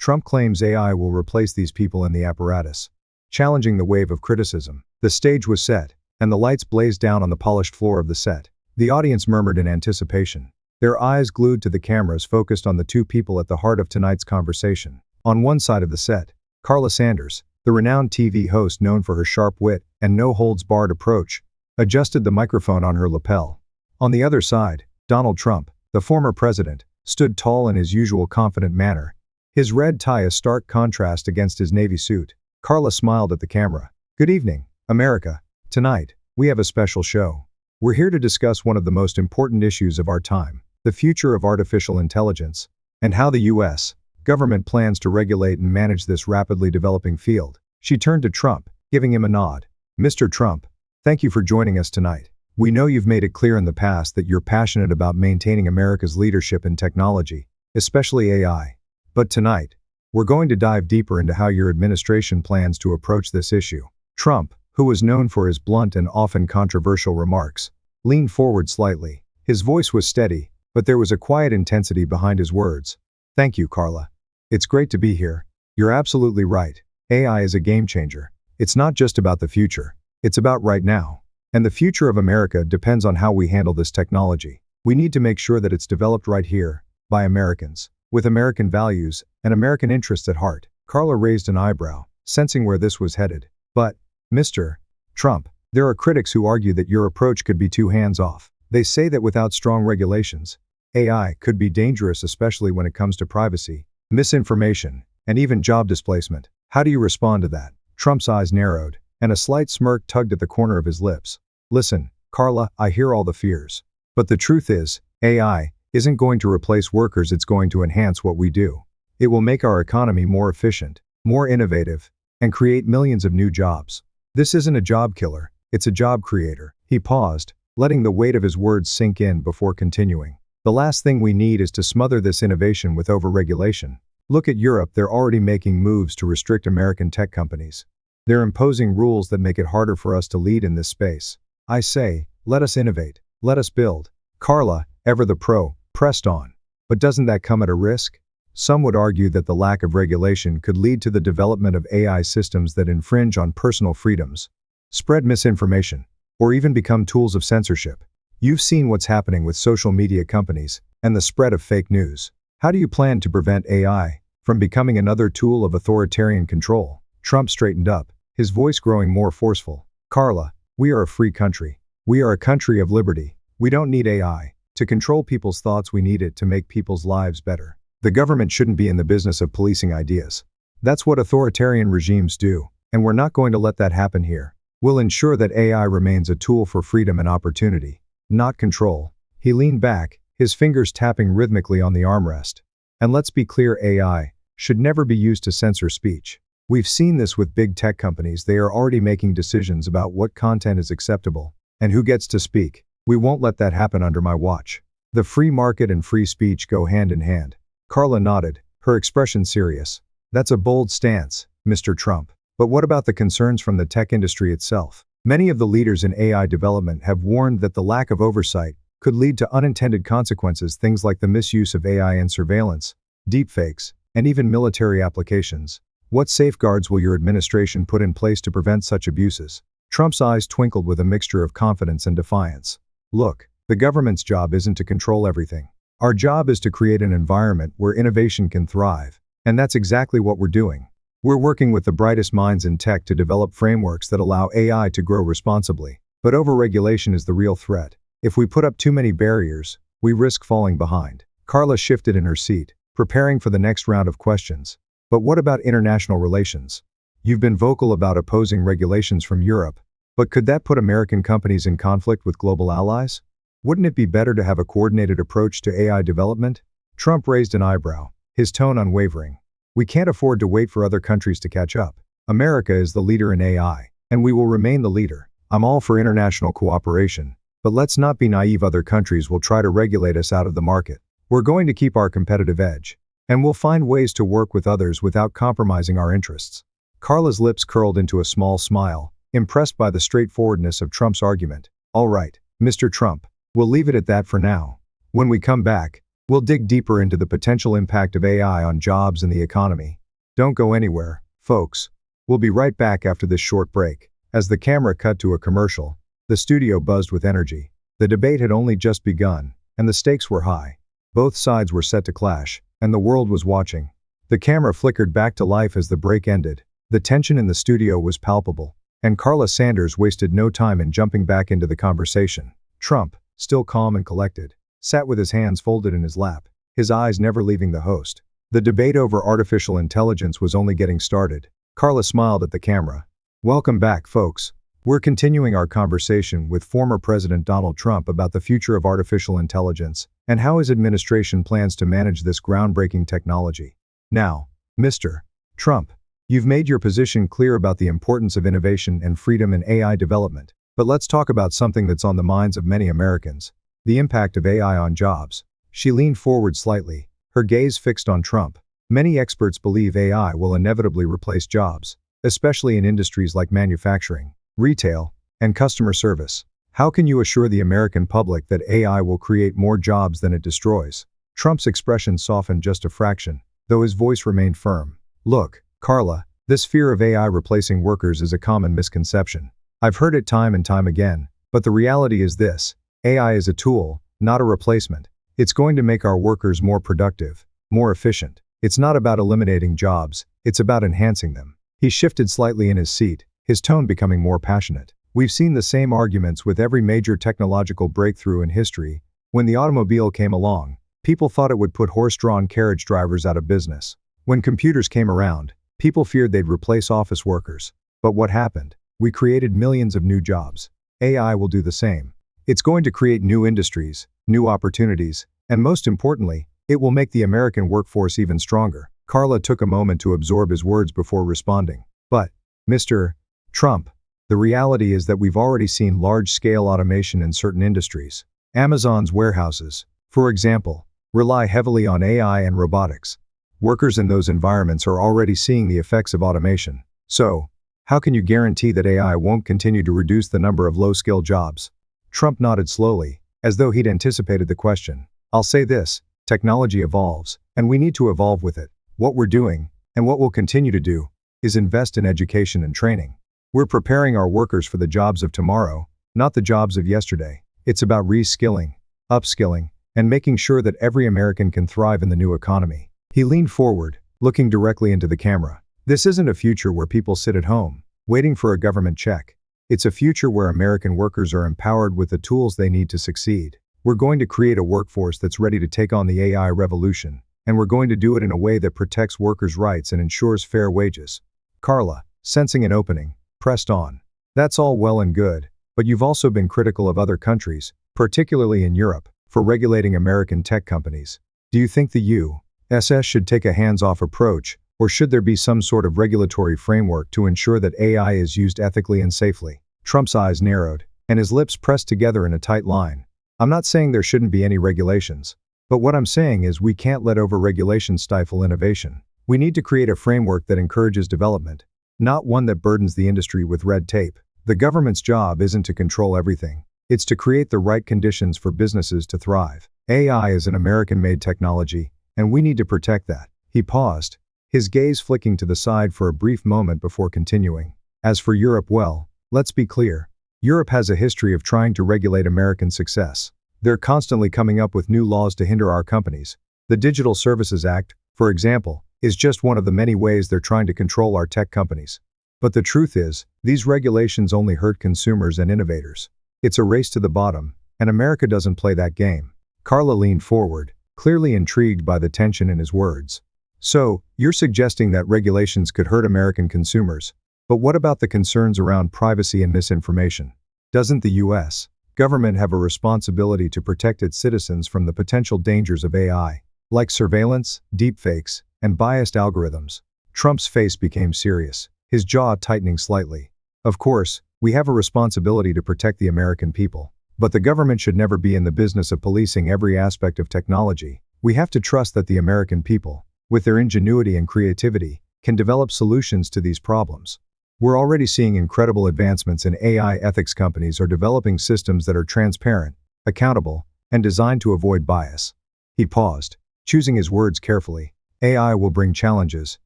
Trump claims AI will replace these people in the apparatus, challenging the wave of criticism. The stage was set, and the lights blazed down on the polished floor of the set. The audience murmured in anticipation, their eyes glued to the cameras focused on the two people at the heart of tonight's conversation. On one side of the set, Carla Sanders, the renowned TV host known for her sharp wit and no-holds-barred approach, adjusted the microphone on her lapel. On the other side, Donald Trump, the former president, stood tall in his usual confident manner, his red tie a stark contrast against his navy suit. Carla smiled at the camera. "Good evening, America. Tonight, we have a special show. We're here to discuss one of the most important issues of our time, the future of artificial intelligence, and how the U.S. government plans to regulate and manage this rapidly developing field." She turned to Trump, giving him a nod. "Mr. Trump, thank you for joining us tonight. We know you've made it clear in the past that you're passionate about maintaining America's leadership in technology, especially AI. But tonight, we're going to dive deeper into how your administration plans to approach this issue." Trump, who was known for his blunt and often controversial remarks, leaned forward slightly. His voice was steady, but there was a quiet intensity behind his words. "Thank you, Carla. It's great to be here. You're absolutely right. AI is a game changer. It's not just about the future. It's about right now. And the future of America depends on how we handle this technology. We need to make sure that it's developed right here, by Americans, with American values and American interests at heart." Carla raised an eyebrow, sensing where this was headed. "But, Mr. Trump, there are critics who argue that your approach could be too hands-off. They say that without strong regulations, AI could be dangerous, especially when it comes to privacy, misinformation, and even job displacement. How do you respond to that?" Trump's eyes narrowed, and a slight smirk tugged at the corner of his lips. "Listen, Carla, I hear all the fears. But the truth is, AI isn't going to replace workers, it's going to enhance what we do. It will make our economy more efficient, more innovative, and create millions of new jobs. This isn't a job killer, it's a job creator." He paused, letting the weight of his words sink in before continuing. "The last thing we need is to smother this innovation with overregulation. Look at Europe, they're already making moves to restrict American tech companies. They're imposing rules that make it harder for us to lead in this space. I say, let us innovate, let us build." Carla, ever the pro, pressed on. "But doesn't that come at a risk? Some would argue that the lack of regulation could lead to the development of AI systems that infringe on personal freedoms, spread misinformation, or even become tools of censorship. You've seen what's happening with social media companies and the spread of fake news. How do you plan to prevent AI from becoming another tool of authoritarian control?" Trump straightened up, his voice growing more forceful. "Carla, we are a free country. We are a country of liberty. We don't need AI to control people's thoughts, we need it to make people's lives better. The government shouldn't be in the business of policing ideas. That's what authoritarian regimes do, and we're not going to let that happen here. We'll ensure that AI remains a tool for freedom and opportunity, not control." He leaned back, his fingers tapping rhythmically on the armrest. "And let's be clear, AI should never be used to censor speech. We've seen this with big tech companies. They are already making decisions about what content is acceptable and who gets to speak. We won't let that happen under my watch. The free market and free speech go hand in hand." Carla nodded, her expression serious. "That's a bold stance, Mr. Trump. But what about the concerns from the tech industry itself? Many of the leaders in AI development have warned that the lack of oversight could lead to unintended consequences, things like the misuse of AI in surveillance, deepfakes, and even military applications. What safeguards will your administration put in place to prevent such abuses?" Trump's eyes twinkled with a mixture of confidence and defiance. "Look, the government's job isn't to control everything. Our job is to create an environment where innovation can thrive, and that's exactly what we're doing. We're working with the brightest minds in tech to develop frameworks that allow AI to grow responsibly. But overregulation is the real threat. If we put up too many barriers, we risk falling behind." Carla shifted in her seat, preparing for the next round of questions. "But what about international relations? You've been vocal about opposing regulations from Europe, but could that put American companies in conflict with global allies? Wouldn't it be better to have a coordinated approach to AI development?" Trump raised an eyebrow, his tone unwavering. "We can't afford to wait for other countries to catch up. America is the leader in AI, and we will remain the leader. I'm all for international cooperation, but let's not be naive. Other countries will try to regulate us out of the market. We're going to keep our competitive edge, and we'll find ways to work with others without compromising our interests." Carla's lips curled into a small smile, impressed by the straightforwardness of Trump's argument. "All right, Mr. Trump, we'll leave it at that for now. When we come back, We'll dig deeper into the potential impact of AI on jobs and the economy. Don't go anywhere, folks. We'll be right back after this short break. As the camera cut to a commercial, the studio buzzed with energy. The debate had only just begun, and the stakes were high. Both sides were set to clash, and the world was watching. The camera flickered back to life as the break ended. The tension in the studio was palpable, and Carla Sanders wasted no time in jumping back into the conversation. Trump, still calm and collected, sat with his hands folded in his lap, his eyes never leaving the host. The debate over artificial intelligence was only getting started. Carla smiled at the camera. Welcome back, folks. We're continuing our conversation with former President Donald Trump about the future of artificial intelligence and how his administration plans to manage this groundbreaking technology. Now, Mr. Trump, you've made your position clear about the importance of innovation and freedom in AI development. But let's talk about something that's on the minds of many Americans: the impact of AI on jobs. She leaned forward slightly, her gaze fixed on Trump. Many experts believe AI will inevitably replace jobs, especially in industries like manufacturing, retail, and customer service. How can you assure the American public that AI will create more jobs than it destroys? Trump's expression softened just a fraction, though his voice remained firm. Look, Carla, this fear of AI replacing workers is a common misconception. I've heard it time and time again, but the reality is this: AI is a tool, not a replacement. It's going to make our workers more productive, more efficient. It's not about eliminating jobs, it's about enhancing them. He shifted slightly in his seat, his tone becoming more passionate. We've seen the same arguments with every major technological breakthrough in history. When the automobile came along, people thought it would put horse-drawn carriage drivers out of business. When computers came around, people feared they'd replace office workers. But what happened? We created millions of new jobs. AI will do the same. It's going to create new industries, new opportunities, and most importantly, it will make the American workforce even stronger. Carla took a moment to absorb his words before responding. But, Mr. Trump, the reality is that we've already seen large-scale automation in certain industries. Amazon's warehouses, for example, rely heavily on AI and robotics. Workers in those environments are already seeing the effects of automation. So, how can you guarantee that AI won't continue to reduce the number of low-skill jobs? Trump nodded slowly, as though he'd anticipated the question. I'll say this: technology evolves, and we need to evolve with it. What we're doing, and what we'll continue to do, is invest in education and training. We're preparing our workers for the jobs of tomorrow, not the jobs of yesterday. It's about reskilling, upskilling, and making sure that every American can thrive in the new economy. He leaned forward, looking directly into the camera. This isn't a future where people sit at home, waiting for a government check. It's a future where American workers are empowered with the tools they need to succeed. We're going to create a workforce that's ready to take on the AI revolution, and we're going to do it in a way that protects workers' rights and ensures fair wages. Carla, sensing an opening, pressed on. That's all well and good, but you've also been critical of other countries, particularly in Europe, for regulating American tech companies. Do you think the U.S. should take a hands-off approach, or should there be some sort of regulatory framework to ensure that AI is used ethically and safely? Trump's eyes narrowed, and his lips pressed together in a tight line. I'm not saying there shouldn't be any regulations, but what I'm saying is we can't let over-regulation stifle innovation. We need to create a framework that encourages development, not one that burdens the industry with red tape. The government's job isn't to control everything. It's to create the right conditions for businesses to thrive. AI is an American-made technology, and we need to protect that. He paused, his gaze flicking to the side for a brief moment before continuing. As for Europe, well, let's be clear. Europe has a history of trying to regulate American success. They're constantly coming up with new laws to hinder our companies. The Digital Services Act, for example, is just one of the many ways they're trying to control our tech companies. But the truth is, these regulations only hurt consumers and innovators. It's a race to the bottom, and America doesn't play that game. Carla leaned forward, clearly intrigued by the tension in his words. So, you're suggesting that regulations could hurt American consumers. But what about the concerns around privacy and misinformation? Doesn't the U.S. government have a responsibility to protect its citizens from the potential dangers of AI, like surveillance, deepfakes, and biased algorithms? Trump's face became serious, his jaw tightening slightly. Of course, we have a responsibility to protect the American people. But the government should never be in the business of policing every aspect of technology. We have to trust that the American people, with their ingenuity and creativity, can develop solutions to these problems. We're already seeing incredible advancements in AI. Ethics companies are developing systems that are transparent, accountable, and designed to avoid bias. He paused, choosing his words carefully. AI will bring challenges,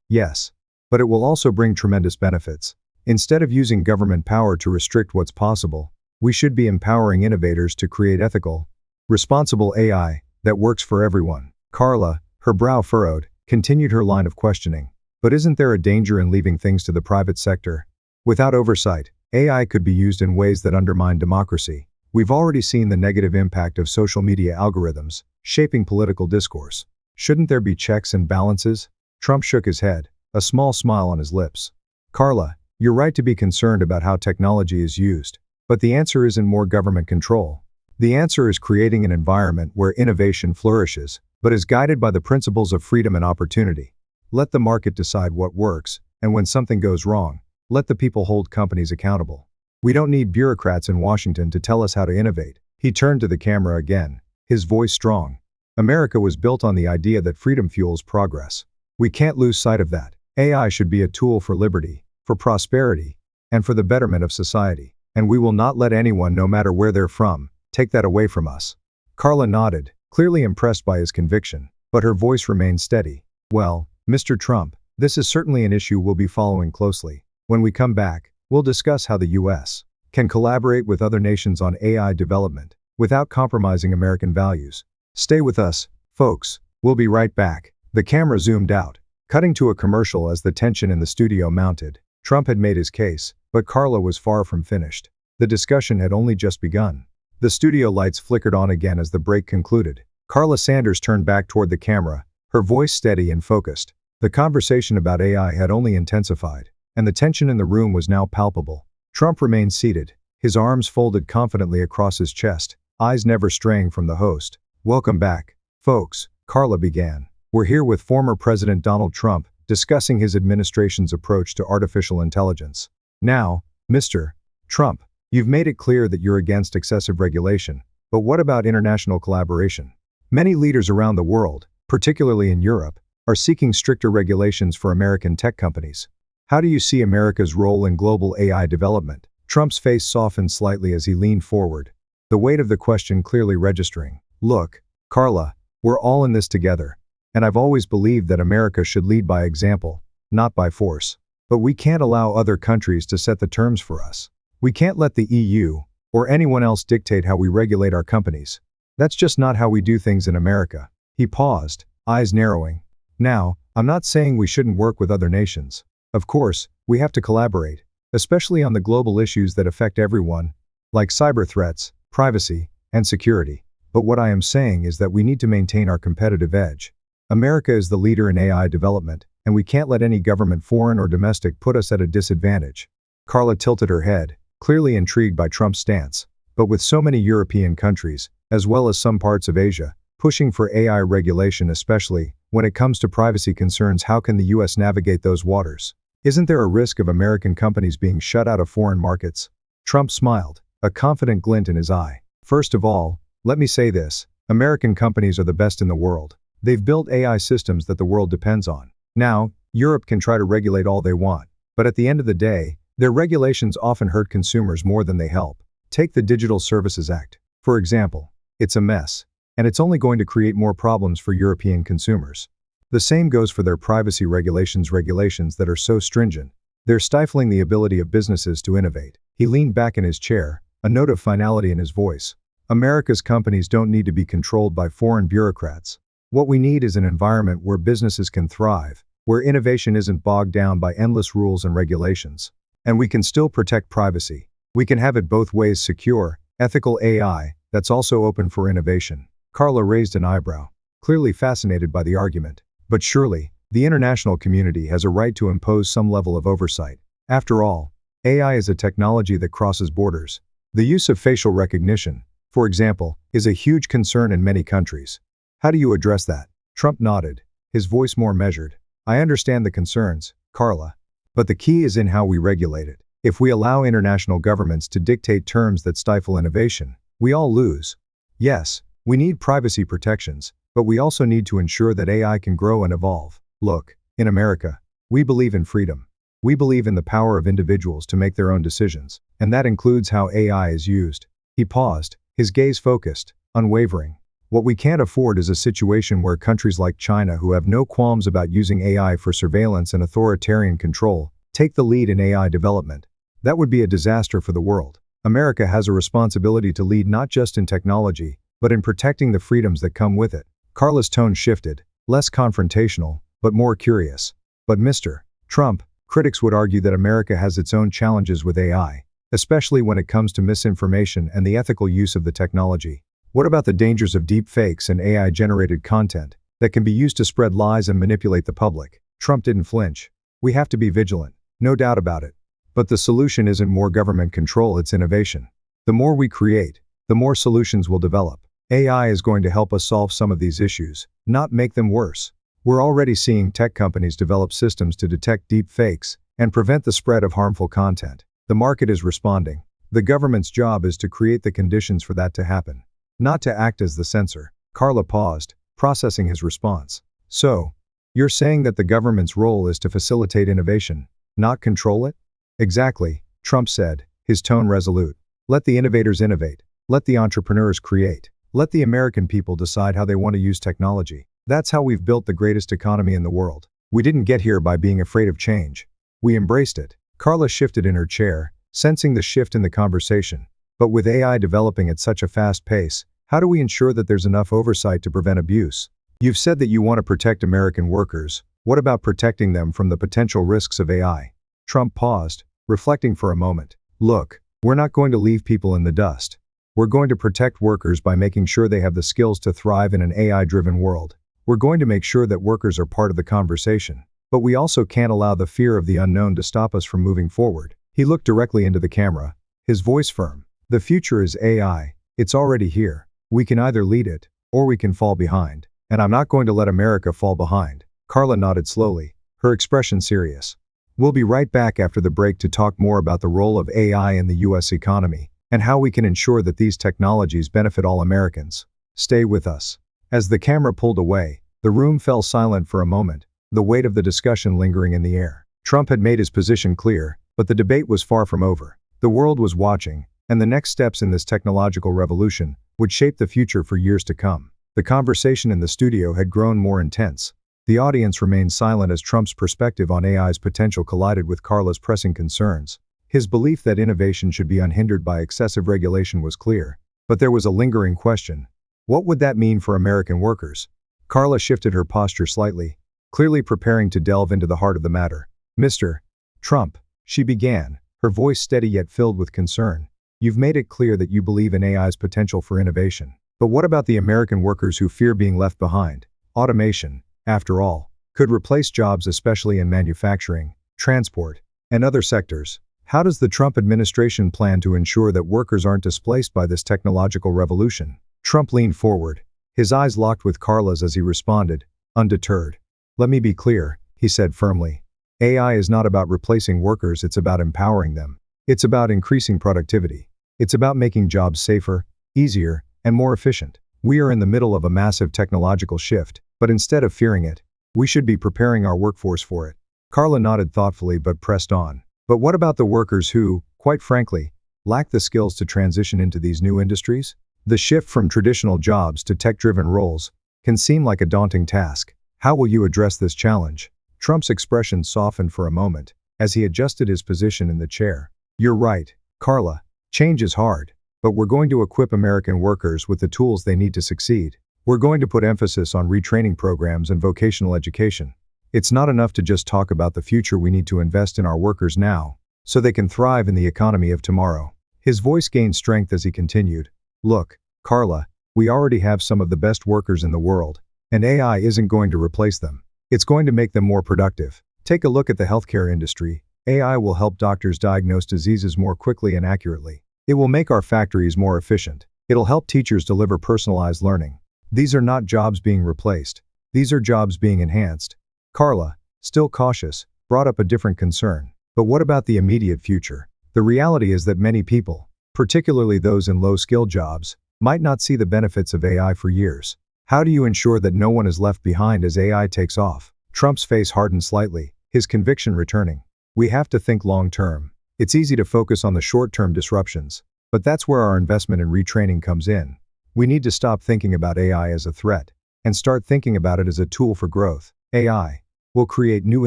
yes. But it will also bring tremendous benefits. Instead of using government power to restrict what's possible, we should be empowering innovators to create ethical, responsible AI that works for everyone. Carla, her brow furrowed, continued her line of questioning. But isn't there a danger in leaving things to the private sector? Without oversight, AI could be used in ways that undermine democracy. We've already seen the negative impact of social media algorithms, shaping political discourse. Shouldn't there be checks and balances? Trump shook his head, a small smile on his lips. Carla, you're right to be concerned about how technology is used. But the answer isn't more government control. The answer is creating an environment where innovation flourishes, but is guided by the principles of freedom and opportunity. Let the market decide what works, and when something goes wrong, let the people hold companies accountable. We don't need bureaucrats in Washington to tell us how to innovate. He turned to the camera again, his voice strong. America was built on the idea that freedom fuels progress. We can't lose sight of that. AI should be a tool for liberty, for prosperity, and for the betterment of society. And we will not let anyone, no matter where they're from, take that away from us. Carla nodded, clearly impressed by his conviction, but her voice remained steady. Well, Mr. Trump, this is certainly an issue we'll be following closely. When we come back, we'll discuss how the U.S. can collaborate with other nations on AI development without compromising American values. Stay with us, folks. We'll be right back. The camera zoomed out, cutting to a commercial as the tension in the studio mounted. Trump had made his case, but Carla was far from finished. The discussion had only just begun. The studio lights flickered on again as the break concluded. Carla Sanders turned back toward the camera, her voice steady and focused. The conversation about AI had only intensified, and the tension in the room was now palpable. Trump remained seated, his arms folded confidently across his chest, eyes never straying from the host. Welcome back, folks, Carla began. We're here with former President Donald Trump, discussing his administration's approach to artificial intelligence. Now, Mr. Trump, you've made it clear that you're against excessive regulation, but what about international collaboration? Many leaders around the world, particularly in Europe, are seeking stricter regulations for American tech companies. How do you see America's role in global AI development? Trump's face softened slightly as he leaned forward, the weight of the question clearly registering. Look, Carla, we're all in this together, and I've always believed that America should lead by example, not by force. But we can't allow other countries to set the terms for us. We can't let the EU or anyone else dictate how we regulate our companies. That's just not how we do things in America. He paused, eyes narrowing. Now, I'm not saying we shouldn't work with other nations. Of course, we have to collaborate, especially on the global issues that affect everyone, like cyber threats, privacy, and security. But what I am saying is that we need to maintain our competitive edge. America is the leader in AI development, and we can't let any government, foreign or domestic, put us at a disadvantage. Carla tilted her head, clearly intrigued by Trump's stance. But with so many European countries, as well as some parts of Asia, pushing for AI regulation, especially when it comes to privacy concerns, how can the U.S. navigate those waters? Isn't there a risk of American companies being shut out of foreign markets? Trump smiled, a confident glint in his eye. First of all, let me say this. American companies are the best in the world. They've built AI systems that the world depends on. Now, Europe can try to regulate all they want, but at the end of the day, their regulations often hurt consumers more than they help. Take the Digital Services Act, for example. It's a mess, and it's only going to create more problems for European consumers. The same goes for their privacy regulations that are so stringent. They're stifling the ability of businesses to innovate. He leaned back in his chair, a note of finality in his voice. America's companies don't need to be controlled by foreign bureaucrats. What we need is an environment where businesses can thrive, where innovation isn't bogged down by endless rules and regulations. And we can still protect privacy. We can have it both ways: secure, ethical AI that's also open for innovation. Carla raised an eyebrow, clearly fascinated by the argument. But surely, the international community has a right to impose some level of oversight. After all, AI is a technology that crosses borders. The use of facial recognition, for example, is a huge concern in many countries. How do you address that? Trump nodded, his voice more measured. I understand the concerns, Carla. But the key is in how we regulate it. If we allow international governments to dictate terms that stifle innovation, we all lose. Yes, we need privacy protections, but we also need to ensure that AI can grow and evolve. Look, in America, we believe in freedom. We believe in the power of individuals to make their own decisions, and that includes how AI is used. He paused, his gaze focused, unwavering. What we can't afford is a situation where countries like China, who have no qualms about using AI for surveillance and authoritarian control, take the lead in AI development. That would be a disaster for the world. America has a responsibility to lead not just in technology, but in protecting the freedoms that come with it. Carla's tone shifted, less confrontational, but more curious. But Mr. Trump, critics would argue that America has its own challenges with AI, especially when it comes to misinformation and the ethical use of the technology. What about the dangers of deep fakes and AI-generated content that can be used to spread lies and manipulate the public? Trump didn't flinch. We have to be vigilant, no doubt about it. But the solution isn't more government control, it's innovation. The more we create, the more solutions will develop. AI is going to help us solve some of these issues, not make them worse. We're already seeing tech companies develop systems to detect deep fakes and prevent the spread of harmful content. The market is responding. The government's job is to create the conditions for that to happen, not to act as the censor. Carla paused, processing his response. So, you're saying that the government's role is to facilitate innovation, not control it? Exactly, Trump said, his tone resolute. Let the innovators innovate. Let the entrepreneurs create. Let the American people decide how they want to use technology. That's how we've built the greatest economy in the world. We didn't get here by being afraid of change. We embraced it. Carla shifted in her chair, sensing the shift in the conversation. But with AI developing at such a fast pace, how do we ensure that there's enough oversight to prevent abuse? You've said that you want to protect American workers. What about protecting them from the potential risks of AI? Trump paused, reflecting for a moment. Look, we're not going to leave people in the dust. We're going to protect workers by making sure they have the skills to thrive in an AI-driven world. We're going to make sure that workers are part of the conversation. But we also can't allow the fear of the unknown to stop us from moving forward. He looked directly into the camera, his voice firm. The future is AI. It's already here. We can either lead it, or we can fall behind. And I'm not going to let America fall behind. Carla nodded slowly, her expression serious. We'll be right back after the break to talk more about the role of AI in the US economy, and how we can ensure that these technologies benefit all Americans. Stay with us. As the camera pulled away, the room fell silent for a moment, the weight of the discussion lingering in the air. Trump had made his position clear, but the debate was far from over. The world was watching, and the next steps in this technological revolution would shape the future for years to come. The conversation in the studio had grown more intense. The audience remained silent as Trump's perspective on AI's potential collided with Carla's pressing concerns. His belief that innovation should be unhindered by excessive regulation was clear, but there was a lingering question. What would that mean for American workers? Carla shifted her posture slightly, clearly preparing to delve into the heart of the matter. Mr. Trump, she began, her voice steady yet filled with concern. You've made it clear that you believe in AI's potential for innovation. But what about the American workers who fear being left behind? Automation, after all, could replace jobs, especially in manufacturing, transport, and other sectors. How does the Trump administration plan to ensure that workers aren't displaced by this technological revolution? Trump leaned forward, his eyes locked with Carla's as he responded, undeterred. Let me be clear, he said firmly. AI is not about replacing workers, it's about empowering them. It's about increasing productivity. It's about making jobs safer, easier, and more efficient. We are in the middle of a massive technological shift, but instead of fearing it, we should be preparing our workforce for it. Carla nodded thoughtfully but pressed on. But what about the workers who, quite frankly, lack the skills to transition into these new industries? The shift from traditional jobs to tech-driven roles can seem like a daunting task. How will you address this challenge? Trump's expression softened for a moment as he adjusted his position in the chair. You're right, Carla. Change is hard, but we're going to equip American workers with the tools they need to succeed. We're going to put emphasis on retraining programs and vocational education. It's not enough to just talk about the future, we need to invest in our workers now, so they can thrive in the economy of tomorrow. His voice gained strength as he continued. Look, Carla, we already have some of the best workers in the world, and AI isn't going to replace them. It's going to make them more productive. Take a look at the healthcare industry. AI will help doctors diagnose diseases more quickly and accurately. It will make our factories more efficient. It'll help teachers deliver personalized learning. These are not jobs being replaced. These are jobs being enhanced. Carla, still cautious, brought up a different concern. But what about the immediate future? The reality is that many people, particularly those in low-skilled jobs, might not see the benefits of AI for years. How do you ensure that no one is left behind as AI takes off? Trump's face hardened slightly, his conviction returning. We have to think long-term. It's easy to focus on the short-term disruptions, but that's where our investment in retraining comes in. We need to stop thinking about AI as a threat and start thinking about it as a tool for growth. AI will create new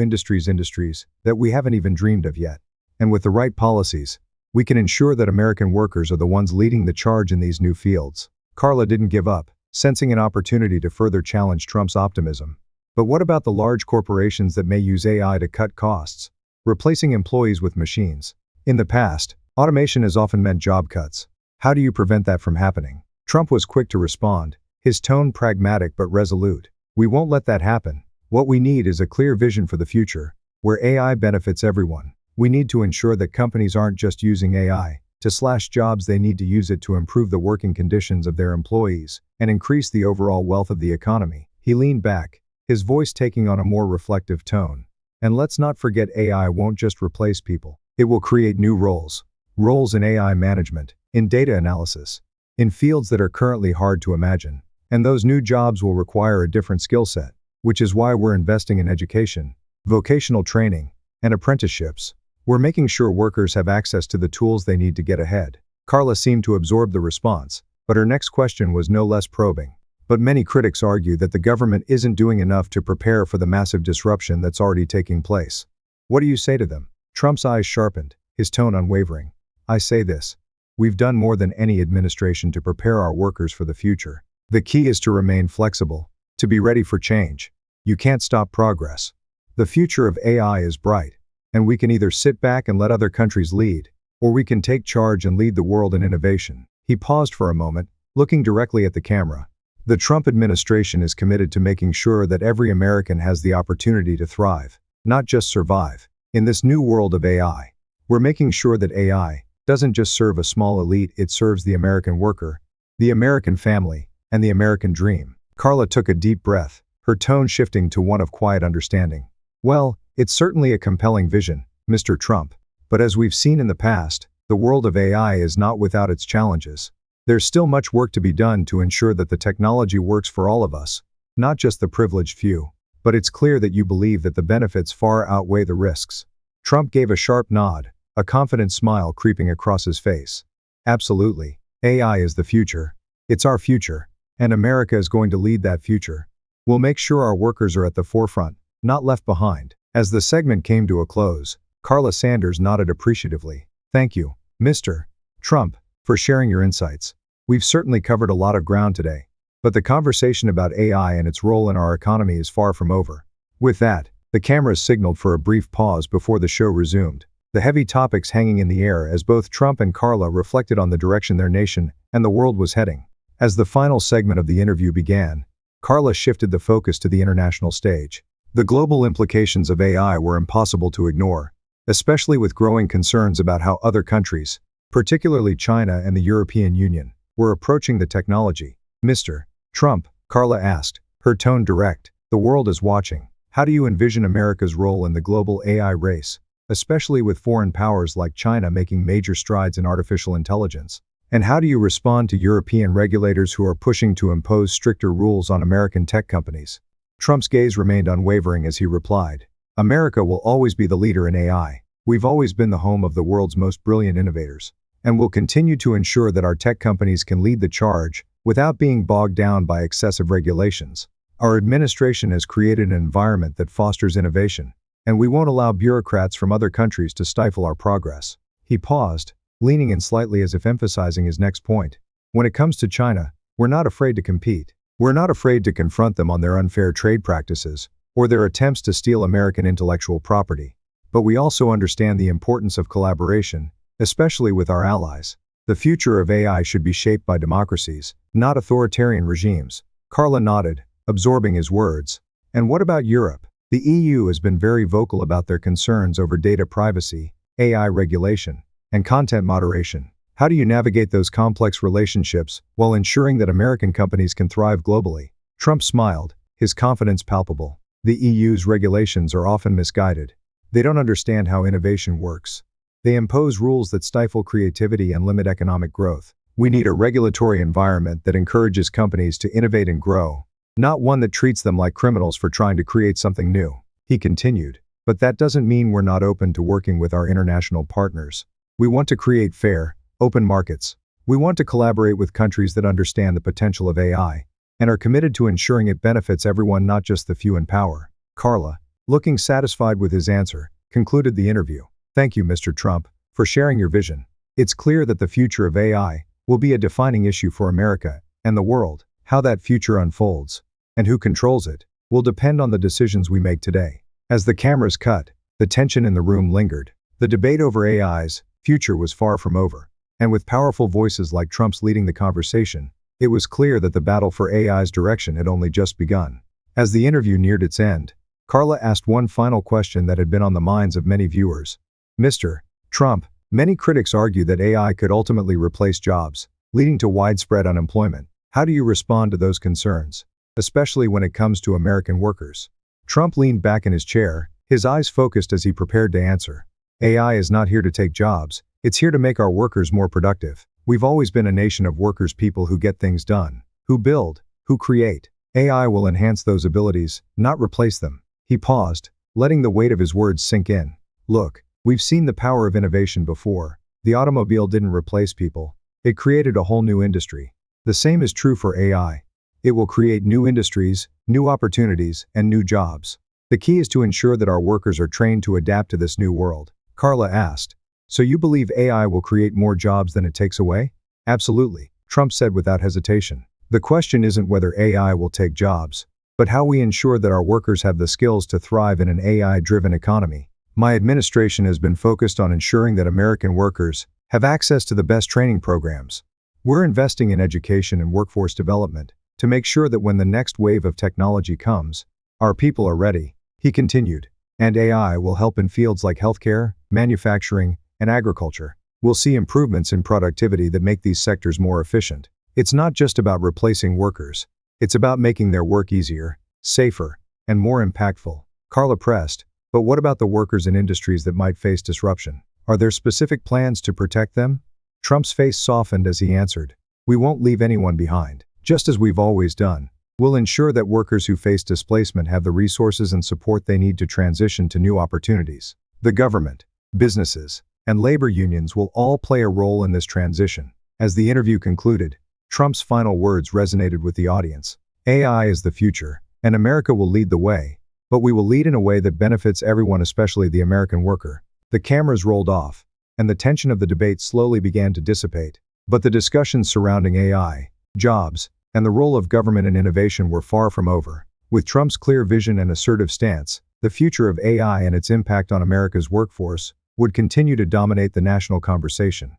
industries that we haven't even dreamed of yet. And with the right policies, we can ensure that American workers are the ones leading the charge in these new fields. Carla didn't give up, sensing an opportunity to further challenge Trump's optimism. But what about the large corporations that may use AI to cut costs, replacing employees with machines? In the past, automation has often meant job cuts. How do you prevent that from happening? Trump was quick to respond, his tone pragmatic but resolute. We won't let that happen. What we need is a clear vision for the future, where AI benefits everyone. We need to ensure that companies aren't just using AI to slash jobs, they need to use it to improve the working conditions of their employees and increase the overall wealth of the economy. He leaned back, his voice taking on a more reflective tone. And let's not forget, AI won't just replace people. It will create new roles. Roles in AI management, in data analysis, in fields that are currently hard to imagine. And those new jobs will require a different skill set, which is why we're investing in education, vocational training, and apprenticeships. We're making sure workers have access to the tools they need to get ahead. Carla seemed to absorb the response, but her next question was no less probing. But many critics argue that the government isn't doing enough to prepare for the massive disruption that's already taking place. What do you say to them? Trump's eyes sharpened, his tone unwavering. I say this: we've done more than any administration to prepare our workers for the future. The key is to remain flexible, to be ready for change. You can't stop progress. The future of AI is bright, and we can either sit back and let other countries lead, or we can take charge and lead the world in innovation. He paused for a moment, looking directly at the camera. The Trump administration is committed to making sure that every American has the opportunity to thrive, not just survive. In this new world of AI, we're making sure that AI doesn't just serve a small elite, it serves the American worker, the American family, and the American dream. Carla took a deep breath, her tone shifting to one of quiet understanding. Well, it's certainly a compelling vision, Mr. Trump. But as we've seen in the past, the world of AI is not without its challenges. There's still much work to be done to ensure that the technology works for all of us, not just the privileged few. But it's clear that you believe that the benefits far outweigh the risks. Trump gave a sharp nod, a confident smile creeping across his face. Absolutely. AI is the future. It's our future. And America is going to lead that future. We'll make sure our workers are at the forefront, not left behind. As the segment came to a close, Carla Sanders nodded appreciatively. Thank you, Mr. Trump, for sharing your insights. We've certainly covered a lot of ground today, but the conversation about AI and its role in our economy is far from over. With that, the cameras signaled for a brief pause before the show resumed, the heavy topics hanging in the air as both Trump and Carla reflected on the direction their nation and the world was heading. As the final segment of the interview began, Carla shifted the focus to the international stage. The global implications of AI were impossible to ignore, especially with growing concerns about how other countries, particularly China and the European Union, were approaching the technology. Mr. Trump, Carla asked, her tone direct, the world is watching. How do you envision America's role in the global AI race, especially with foreign powers like China making major strides in artificial intelligence? And how do you respond to European regulators who are pushing to impose stricter rules on American tech companies? Trump's gaze remained unwavering as he replied, America will always be the leader in AI. We've always been the home of the world's most brilliant innovators, and will continue to ensure that our tech companies can lead the charge without being bogged down by excessive regulations. Our administration has created an environment that fosters innovation, and we won't allow bureaucrats from other countries to stifle our progress. He paused, leaning in slightly as if emphasizing his next point. When it comes to China, we're not afraid to compete. We're not afraid to confront them on their unfair trade practices or their attempts to steal American intellectual property. But we also understand the importance of collaboration, especially with our allies. The future of AI should be shaped by democracies, not authoritarian regimes. Carla nodded, absorbing his words. And what about Europe? The EU has been very vocal about their concerns over data privacy, AI regulation, and content moderation. How do you navigate those complex relationships while ensuring that American companies can thrive globally? Trump smiled, his confidence palpable. The EU's regulations are often misguided. They don't understand how innovation works. They impose rules that stifle creativity and limit economic growth. We need a regulatory environment that encourages companies to innovate and grow, not one that treats them like criminals for trying to create something new. He continued, but that doesn't mean we're not open to working with our international partners. We want to create fair, open markets. We want to collaborate with countries that understand the potential of AI and are committed to ensuring it benefits everyone, not just the few in power. Carla, looking satisfied with his answer, concluded the interview. Thank you, Mr. Trump, for sharing your vision. It's clear that the future of AI will be a defining issue for America and the world. How that future unfolds and who controls it will depend on the decisions we make today. As the cameras cut, the tension in the room lingered. The debate over AI's future was far from over, and with powerful voices like Trump's leading the conversation, it was clear that the battle for AI's direction had only just begun. As the interview neared its end, Carla asked one final question that had been on the minds of many viewers. Mr. Trump, many critics argue that AI could ultimately replace jobs, leading to widespread unemployment. How do you respond to those concerns, especially when it comes to American workers? Trump leaned back in his chair, his eyes focused as he prepared to answer. AI is not here to take jobs, it's here to make our workers more productive. We've always been a nation of workers, people who get things done, who build, who create. AI will enhance those abilities, not replace them. He paused, letting the weight of his words sink in. Look, we've seen the power of innovation before. The automobile didn't replace people, it created a whole new industry. The same is true for AI. It will create new industries, new opportunities, and new jobs. The key is to ensure that our workers are trained to adapt to this new world. Carla asked, so you believe AI will create more jobs than it takes away? Absolutely, Trump said without hesitation. The question isn't whether AI will take jobs, but how we ensure that our workers have the skills to thrive in an AI-driven economy. My administration has been focused on ensuring that American workers have access to the best training programs. We're investing in education and workforce development to make sure that when the next wave of technology comes, our people are ready, he continued. And AI will help in fields like healthcare, manufacturing, and agriculture. We'll see improvements in productivity that make these sectors more efficient. It's not just about replacing workers, it's about making their work easier, safer, and more impactful. Carla pressed, but what about the workers in industries that might face disruption? Are there specific plans to protect them? Trump's face softened as he answered, we won't leave anyone behind. Just as we've always done, we'll ensure that workers who face displacement have the resources and support they need to transition to new opportunities. The government, businesses, and labor unions will all play a role in this transition. As the interview concluded, Trump's final words resonated with the audience. AI is the future, and America will lead the way, but we will lead in a way that benefits everyone, especially the American worker. The cameras rolled off, and the tension of the debate slowly began to dissipate. But the discussions surrounding AI, jobs, and the role of government and innovation were far from over. With Trump's clear vision and assertive stance, the future of AI and its impact on America's workforce would continue to dominate the national conversation.